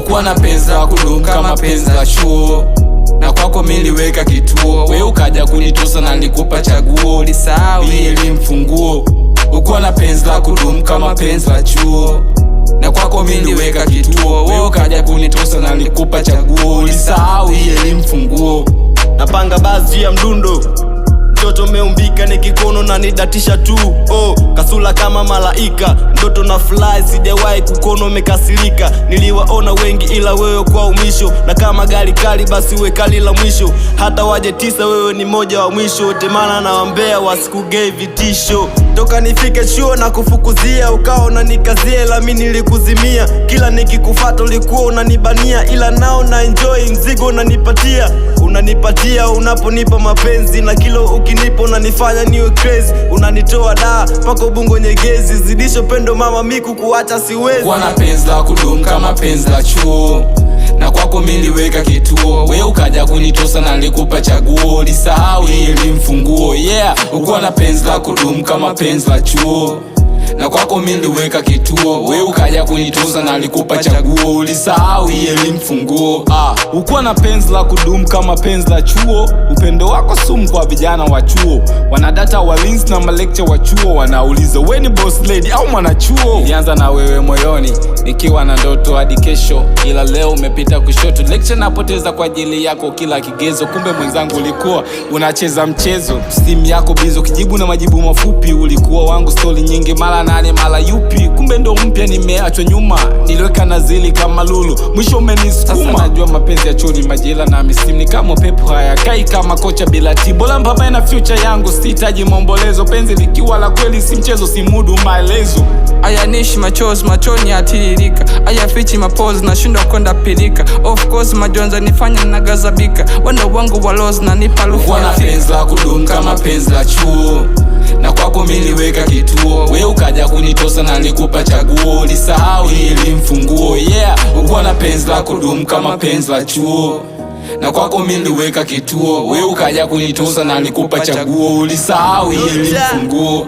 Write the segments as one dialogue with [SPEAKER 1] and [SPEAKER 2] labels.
[SPEAKER 1] Ukuwa na penzi la kudumu kama penzi la chuo, na kwako miliweka kituo. We ukaja kunitosa na nilikupa chaguo, ulisahau hii elimu funguo. Ukuwa na penzi la kudumu kama penzi la chuo, na kwako miliweka kituo. We ukaja kunitosa na nilikupa chaguo, ulisahau hii elimu funguo.
[SPEAKER 2] Napanga bazi ya mdundo, mtoto meumbika ni kikono na nidatisha tu. Kasula kama malaika, ndoto na fly, sijawahi kukono mekasirika. Niliwaona wengi ila wewe kwa umisho, na kama gari kali basi we kali la mwisho. Hata waje 9 wewe ni moja wa mwisho, temana na wambea wasikugei vitisho. Toka nifike chuo na kufukuzia, ukaona nikazie la mimi nilikuzimia. Kila nikikufata ulikuwa unanibania, ila nao na enjoy mzigo unanipatia unaponipa mapenzi. Na kilo ukinipa unanifanya niwe crazy, unanitoa paka Ubungo Nyegezi. Zidisho pendo mama miku kuacha siwezi.
[SPEAKER 1] Kuwa na penzi la kudumu kama penzi la chuo, na kwako miliweka kituo. We ukaja kunitosa na nilikupa chaguo, ulisahau hii elimu funguo. Ukuwa na penzi la kudumu kama penzi la chuo, na kwako miliweka kituo. We ukaja kunitosa na nilikupa chaguo, ulisahau hii elimu funguo.
[SPEAKER 3] Ukuwa na penzi la kudumu kama penzi la chuo. Upendo wako sumu kwa vijana wa chuo, wanadata walinzi na malecture wa chuo. Wanauliza we ni boss lady au mwanachuo. Nilianza na wewe moyoni nikiwa na ndoto hadi kesho, ila leo umepita kushoto. Lecture napoteza kwa ajili yako kila kigezo, kumbe mwenzangu ulikuwa unacheza mchezo. Simu yako bizo kijibu na majibu mafupi, ulikuwa wangu story nyingi mara nane mala yupi. Kumbe ndo mpya nimeachwa nyuma, niliweka nazili kama lulu, mwisho umenisukuma. Sasa najua mapenzi ya choni majila na misimu ni kama pepo, haya kai kama kocha bila tibo. La mpapa na future yangu sitaji maombolezo, penzi likiwa la kweli si mchezo, si mudu maelezo.
[SPEAKER 4] Ayanishi machozi machoni atiririka, ayafichi mapozi na shindwa kwenda pilika. Of course majonza nifanya nagazabika, wanda wangu walozi na nipa lufu.
[SPEAKER 1] Ukuwa na penzi la kudumu kama penzi la chuo, na kwako miliweka kituo. We ukaja kunitosa na nilikupa chaguo, ulisahau hii elimu funguo. Ukuwa na penzi la kudumu kama penzi la chuo, na kwako miliweka kituo. We ukaja kunitosa na nilikupa chaguo, ulisahau hii elimu funguo.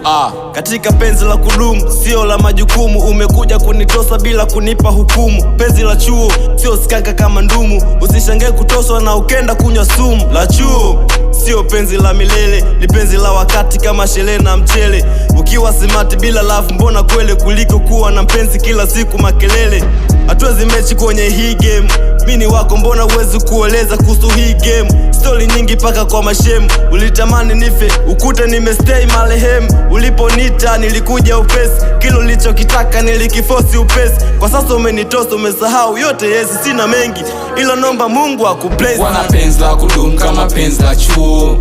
[SPEAKER 2] Katika penzi la kudumu sio la majukumu, umekuja kunitosa bila kunipa hukumu. Penzi la chuo sio skaka kama ndumu, usishangae kutoswa na ukenda kunywa sumu. La chuo sio penzi la milele, ni penzi la wakati kama shele na mchele. Ukiwa simati bila love mbona kwele, kuliko kuwa na mpenzi kila siku makelele. Hatuwezi mechi kwenye hii game, mini wako mbona uwezi kueleza kuhusu hii game. Story nyingi paka kwa mashemu, ulitamani nife ukute nimestay marehemu. Uliponita nilikuja upesi, kilo nilichokitaka nilikifosi upesi. Kwa sasa umenitosa umesahau yote yesi, sina mengi ila nomba Mungu akubless.
[SPEAKER 1] Kuwa na penzi la kudumu kama penzi la chuo,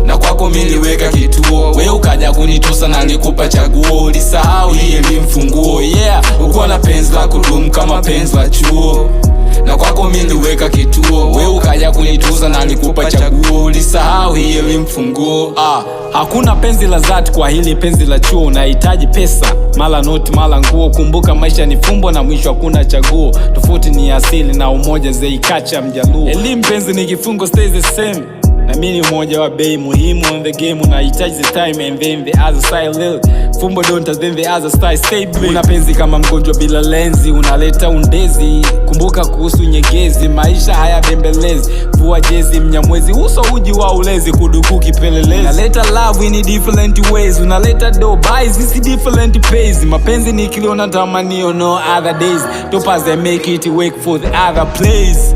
[SPEAKER 1] na kwako miliweka kituo. We ukaja kunitosa na nilikupa chaguo, ulisahau hii elimu funguo. Ukuwa na penzi la kudumu kama penzi la chuo, na kwako miliweka kituo. We ukaja kunitosa na nilikupa chaguo, ulisahau hii elimu funguo.
[SPEAKER 3] Hakuna penzi la dhati kwa hili penzi la chuo, unahitaji pesa mala noti mala nguo. Kumbuka maisha ni fumbo na mwisho hakuna chaguo, tofauti ni asili na umoja zeikacha mjaluo. Elimu penzi ni kifungo stays the same, na mimi umoja wa bei muhimu on the game. Unahitaji the time and then the other side little fumbo don't then the other side stay blue. Una penzi kama mgonjwa bila lenzi, unaleta undezi. Kumbuka kuhusu Nyegezi, maisha haya bembelezi. Vua jezi mnyamwezi, uso uji wa ulezi, kuduku kipelelezi. Unaleta love in different ways, unaleta do buys this different pays. Mapenzi ni kilo na tamanio no other days, topaz they make it work for the other place.